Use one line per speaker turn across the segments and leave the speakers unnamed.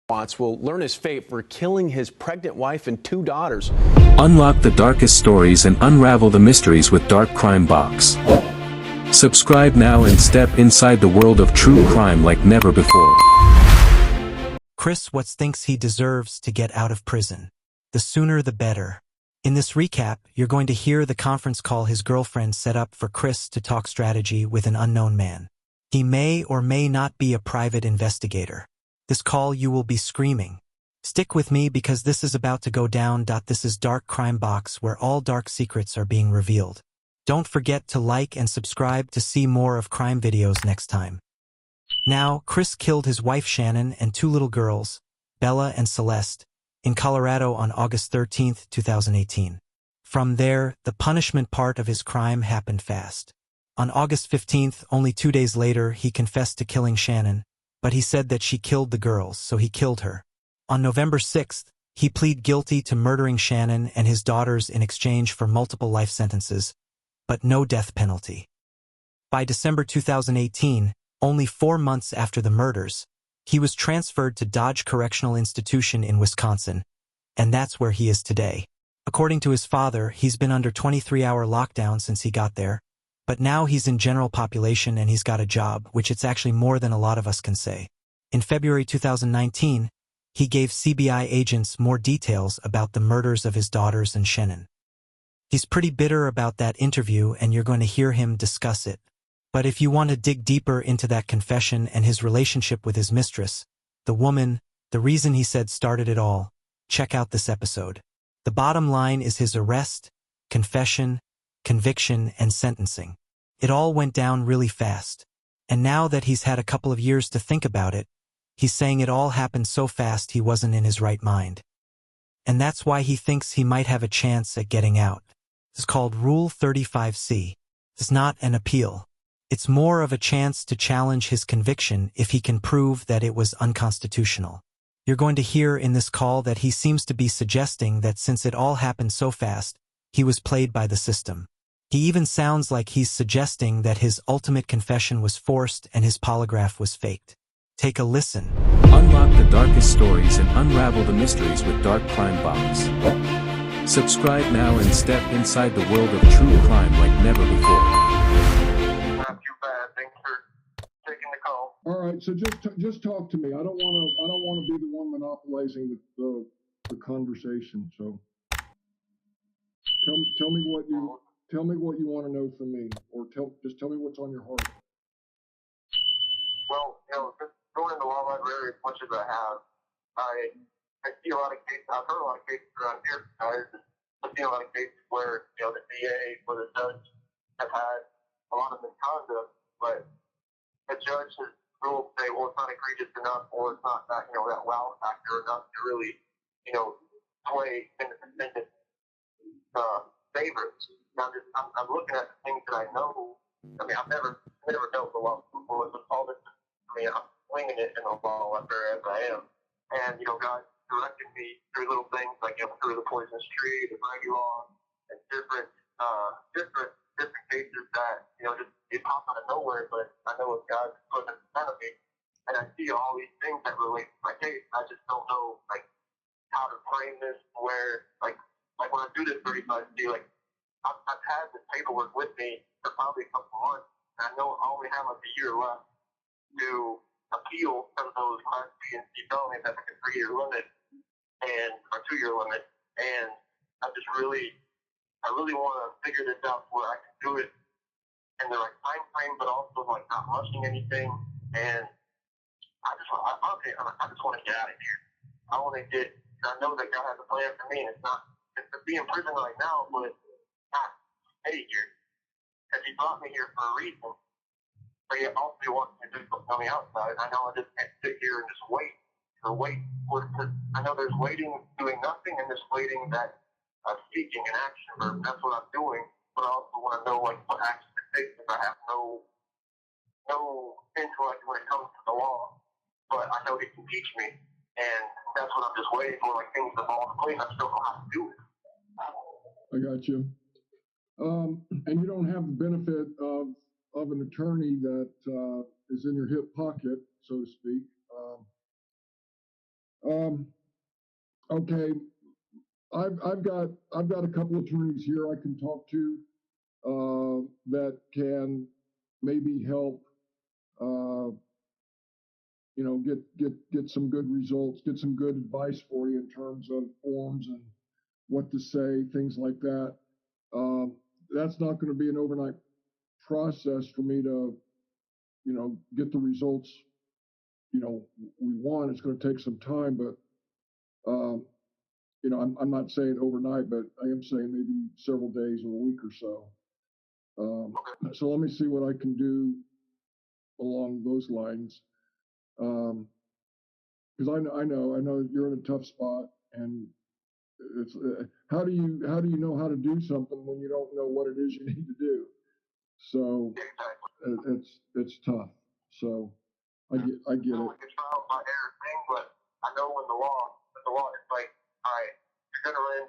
Watts will learn his fate for killing his pregnant wife and 2 daughters.
Unlock the darkest stories and unravel the mysteries with Dark Crime Box. Subscribe now and step inside the world of true crime like never before.
Chris Watts thinks he deserves to get out of prison. The sooner the better. In this recap, you're going to hear the conference call his girlfriend set up for Chris to talk strategy with an unknown man. He may or may not be a private investigator. This call you will be screaming. Stick with me because this is about to go down. This is Dark Crime Box, where all dark secrets are being revealed. Don't forget to like and subscribe to see more of crime videos next time. Now, Chris killed his wife Shannon and 2 little girls, Bella and Celeste, in Colorado on August 13, 2018. From there, the punishment part of his crime happened fast. On August 15th, only 2 days later, he confessed to killing Shannon, but he said that she killed the girls, so he killed her. On November 6th, he pleaded guilty to murdering Shannon and his daughters in exchange for multiple life sentences, but no death penalty. By December 2018, only 4 months after the murders, he was transferred to Dodge Correctional Institution in Wisconsin, and that's where he is today. According to his father, he's been under 23-hour lockdown since he got there, but now he's in general population and he's got a job, which it's actually more than a lot of us can say. In February 2019, he gave CBI agents more details about the murders of his daughters and Shannon. He's pretty bitter about that interview and you're going to hear him discuss it. But if you want to dig deeper into that confession and his relationship with his mistress, the woman, the reason he said started it all, check out this episode. The bottom line is his arrest, confession, conviction, and sentencing. It all went down really fast. And now that he's had a couple of years to think about it, he's saying it all happened so fast he wasn't in his right mind. And that's why he thinks he might have a chance at getting out. It's called Rule 35C. It's not an appeal. It's more of a chance to challenge his conviction if he can prove that it was unconstitutional. You're going to hear in this call that he seems to be suggesting that since it all happened so fast, he was played by the system. He even sounds like he's suggesting that his ultimate confession was forced and his polygraph was faked. Take a listen.
Unlock the darkest stories and unravel the mysteries with Dark Crime Box. Subscribe now and step inside the world of true crime like never before.
Not too bad. Thanks for taking the call.
All right, so just talk to me. I don't want to be the one monopolizing the conversation. So tell me what you want to know from me, or just tell me what's on your heart.
Well, just going in the law library as much as I have, I see a lot of cases. I've heard a lot of cases around here. I've seen a lot of cases where the DA or the judge have had a lot of misconduct, but the judge has ruled, say, well, it's not egregious enough, or it's not that that wow factor enough to really sway in the defendant's favor. Now, I'm looking at the things that I know. I mean, I've never dealt with a lot of people with all this. I mean, I'm swinging it in the law library as I am, and God directed me through little things like through the poisonous tree, the Brady law, and different cases that just they pop out of nowhere. But I know what God put in front of me, and I see all these things that relate to my case. I just don't know how to frame this. Where like when I do this 35C, I've had this paperwork with me for probably a couple months, and I know I only have a year left to appeal from those Class B and C felonies at a 3-year limit and a 2-year limit, and I really want to figure this out where I can do it in the right time frame, but also not rushing anything. And I just want to get out of here. I want to get. I know that God has a plan for me, and it's to be in prison right now, but not stay here. Because He brought me here for a reason. But He also wants me to do something on the outside. I know I just can't sit here and just wait. Because I know there's waiting, doing nothing, and there's waiting that seeking an action verb. That's what I'm doing. But I also want to know what action to take if I have no intellect when it comes to the law. But I know He can teach me, and that's what I'm just waiting for. Things to fall into place. I just don't know how to do it.
I got you. And you don't have the benefit of an attorney that is in your hip pocket, so to speak. Okay, I've got a couple of attorneys here I can talk to that can maybe help. Get some good results, get some good advice for you in terms of forms and what to say, things like that. That's not going to be an overnight process for me to, get the results, we want. It's going to take some time, but, I'm not saying overnight, but I am saying maybe several days or a week or so. So let me see what I can do along those lines. Because I know you're in a tough spot, and it's how do you know how to do something when you don't know what it is you need to do? So it's tough. So I get it.
It's trial by error thing, but I know when the law is like, all right, you're gonna run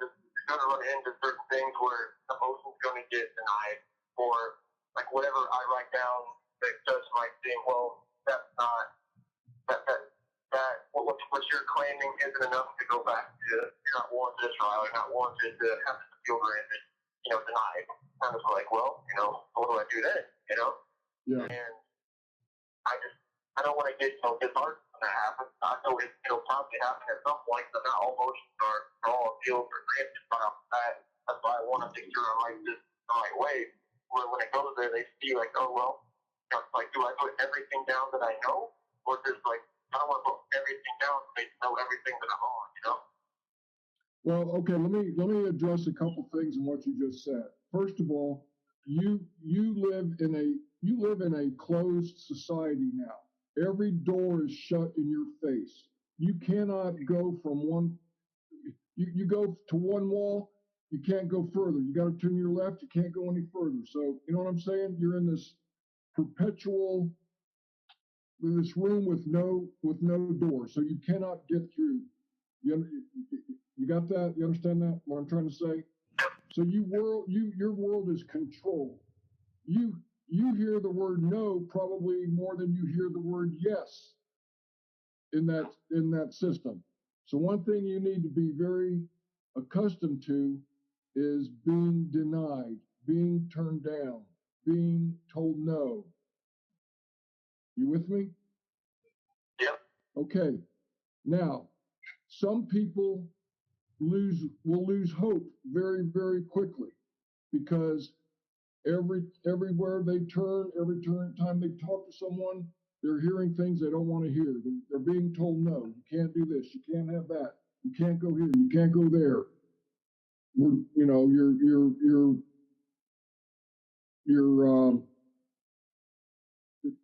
into certain things where the motion's gonna get denied, or like whatever I write down, the judge might think, well, that's not what you're claiming isn't enough to go back to. You're not warranted a trial. You're not warranted to have this appeal granted, denied. And it's like, well, what do I do then?
Yeah.
And I don't want to get disheartened when that happens. I know it'll probably happen at some point, but not all motions are all appeals or granted right off the bat. That's why I want to make sure I write this the right way. Where when it goes there, they see like, oh well, like, do I put everything down that I know, or just like, I don't want to put everything down so they know everything that I'm on,
Well, okay, let me address a couple things in what you just said. First of all, you live in a closed society now. Every door is shut in your face. You cannot go from you go to one wall, you can't go further. You got to turn your left, you can't go any further. So, you know what I'm saying? You're in this perpetual this room with no door, so you cannot get through. You got that? You understand that? What I'm trying to say? So your world is controlled. You hear the word no probably more than you hear the word yes in that system. So one thing you need to be very accustomed to is being denied, being turned down, being told no. You with me?
Yep.
Okay. Now, some people will lose hope very, very quickly because everywhere they turn, every time they talk to someone, they're hearing things they don't want to hear. They're being told no. You can't do this. You can't have that. You can't go here. You can't go there.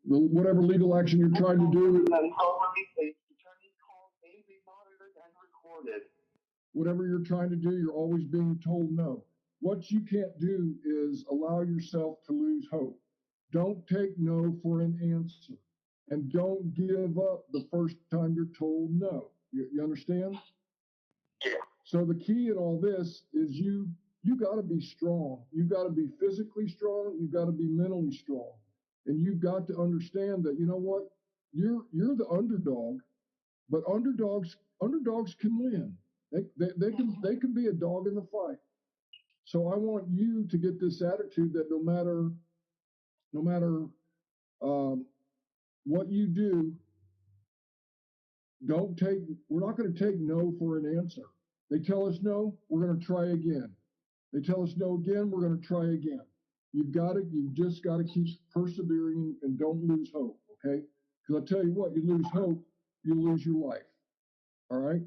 Whatever legal action you're trying to do. Whatever you're trying to do, you're always being told no. What you can't do is allow yourself to lose hope. Don't take no for an answer. And don't give up the first time you're told no. You understand?
Yeah.
So the key in all this is you got to be strong. You got to be physically strong. You got to be mentally strong. And you've got to understand that, you know what? You're the underdog, but underdogs can win. They can be a dog in the fight. So I want you to get this attitude that no matter what you do, we're not going to take no for an answer. They tell us no, we're going to try again. They tell us no again, we're going to try again. You've just got to keep persevering and don't lose hope, okay? Because I tell you what, you lose hope, you lose your life. All right?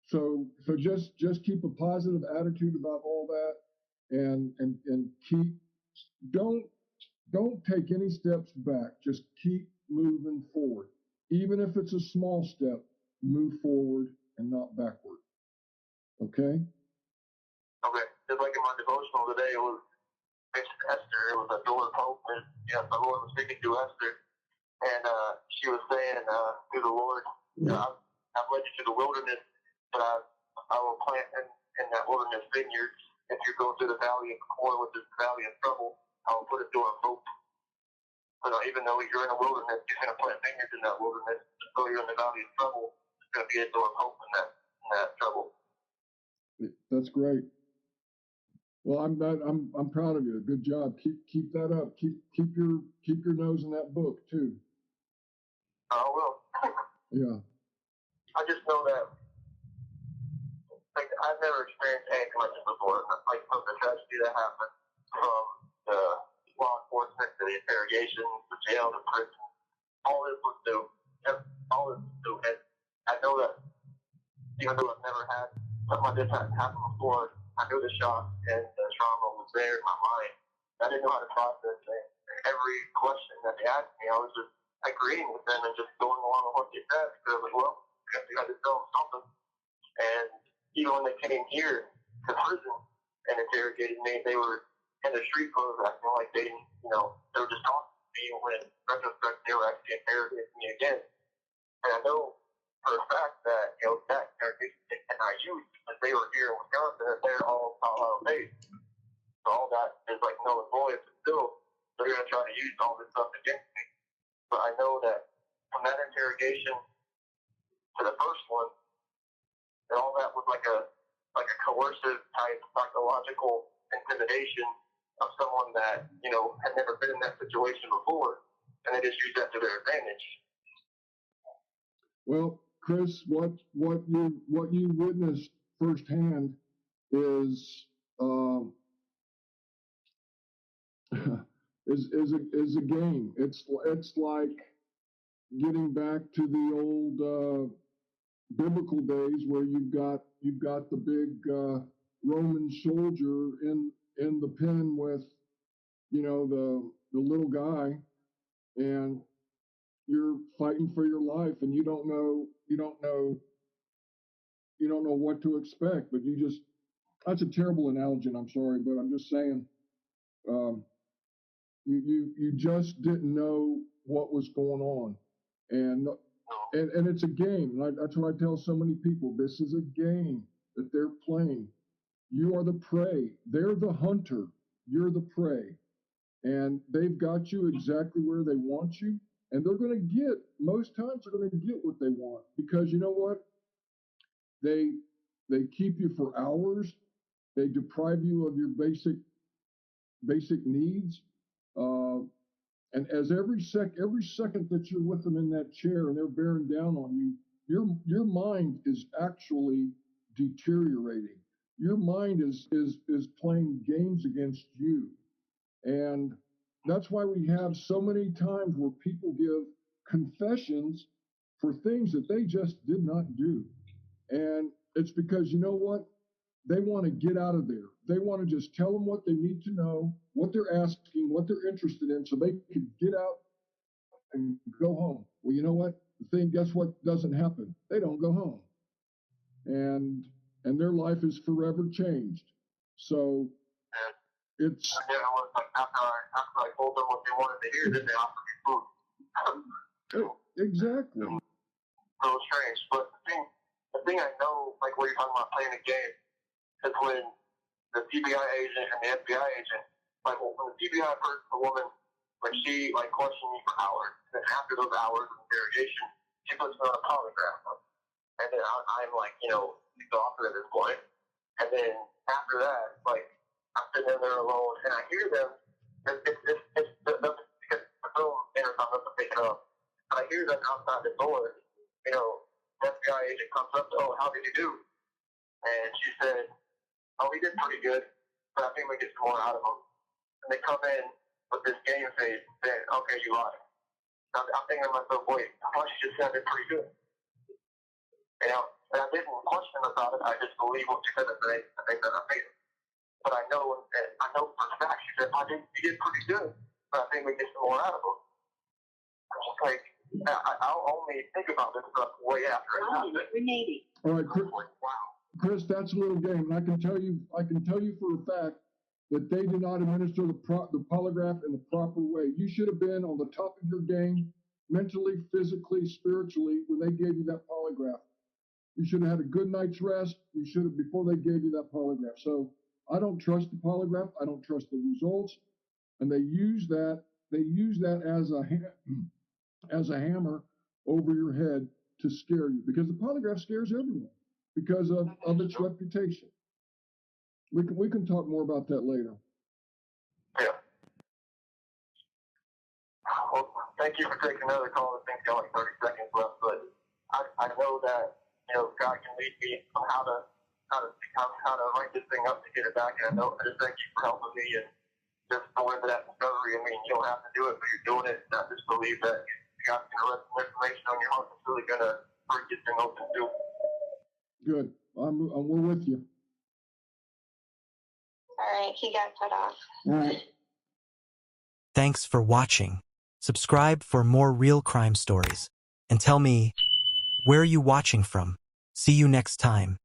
So just keep a positive attitude about all that, and don't take any steps back. Just keep moving forward. Even if it's a small step, move forward and not backward. Okay?
Okay. Just like in my devotional today, it was mentioned Esther. It was a door of hope, and the Lord was speaking to Esther, and she was saying to the Lord, I've led you to the wilderness, but I will plant in that wilderness vineyard. If you go through the valley of Kor, which is the valley of trouble, I will put a door of hope. But even though you're in a wilderness, you're going to plant vineyards in that wilderness. So you're in the valley of trouble, going to be a door of hope in that trouble.
That's great. Well, I'm proud of you. Good job. Keep that up. Keep your nose in that book too.
I will.
Yeah.
I just know that, like, I've never experienced anything like this before. Like, from the tragedy that happened, from the law enforcement to the interrogation, the jail, the prison, all this was new. All this was new. And I know that even though I've never had something like this happen before, I knew the shock and the trauma was there in my mind. I didn't know how to process it. Every question that they asked me, I was just agreeing with them and just going along with what they said, because I was like, well, I guess we got to tell them something. And even when they came here to prison and interrogated me, they were in the street clothes acting like they didn't, they were just talking to me, when in retrospect they were actually interrogating me again. And I know for a fact that, that interrogation cannot use, because they were here in Wisconsin and they're all Colorado based. So all that is like null and void, but still they're going to try to use all this stuff against me. But I know that from that interrogation to the first one, and all that was like a coercive type psychological intimidation of someone that, had never been in that situation before, and they just used that to their advantage.
Well, Chris, what you witnessed firsthand is is a game. It's like getting back to the old biblical days where you've got the big Roman soldier in the pen with the little guy, and you're fighting for your life, and you don't know what to expect, but that's a terrible analogy, and I'm sorry, but I'm just saying, you just didn't know what was going on, and it's a game. That's what I tell so many people. This is a game that they're playing. You are the prey. They're the hunter. You're the prey, and they've got you exactly where they want you. And most times they're going to get what they want, because you know what? They keep you for hours. They deprive you of your basic needs. And as every second that you're with them in that chair and they're bearing down on you, your mind is actually deteriorating. Your mind is playing games against you. And that's why we have so many times where people give confessions for things that they just did not do. And it's because, you know what? They want to get out of there. They want to just tell them what they need to know, what they're asking, what they're interested in, so they can get out and go home. Well, you know what? Guess what doesn't happen? They don't go home. And their life is forever changed. So it's...
After I told them what they wanted to hear, then they offered me food.
Exactly.
So strange. But the thing I know, like what you're talking about playing a game, is when the TBI agent and the FBI agent, like when the TBI first, the woman, when she questioned me for hours, and after those hours of interrogation, she puts me on a polygraph. And then I'm exhausted at this point. And then after that, I'm sitting in there alone, and I hear them. It's the film intercom doesn't pick it up. And I hear them outside the door. The FBI agent comes up, "Oh, how did you do?" And she said, "Oh, we did pretty good, but I think we get some more out of them." And they come in with this game face, saying, "Okay, you lied." I'm thinking to myself, "Wait, I thought you just said it pretty good." And I didn't question about it. I just believe what she said, and they said I made it. But I know for a fact she said, "You did pretty good, but I think we get some more out of them." I'm just like, I'll only think about this stuff way after it happens.
All right, Chris,
Wow.
Chris, that's a little game, and I can tell you for a fact that they did not administer the polygraph in the proper way. You should have been on the top of your game, mentally, physically, spiritually, when they gave you that polygraph. You should have had a good night's rest. You should have before they gave you that polygraph. So I don't trust the polygraph. I don't trust the results, and they use that as a hammer over your head to scare you, because the polygraph scares everyone because of its reputation. We can talk more about that later.
Yeah. Well, thank you for taking another call. I think got like 30 seconds left, but I know that God can lead me on how to write this thing up to get it back, and I just thank you for helping me and just going into that discovery. I mean, you don't have to do it, but you're doing it. And I just believe that God's going to rest some information on your heart that's really going to break this thing open too.
Good. We're with you.
All right, he got cut off.
All right.
Thanks for watching. Subscribe for more real crime stories. And tell me, where are you watching from? See you next time.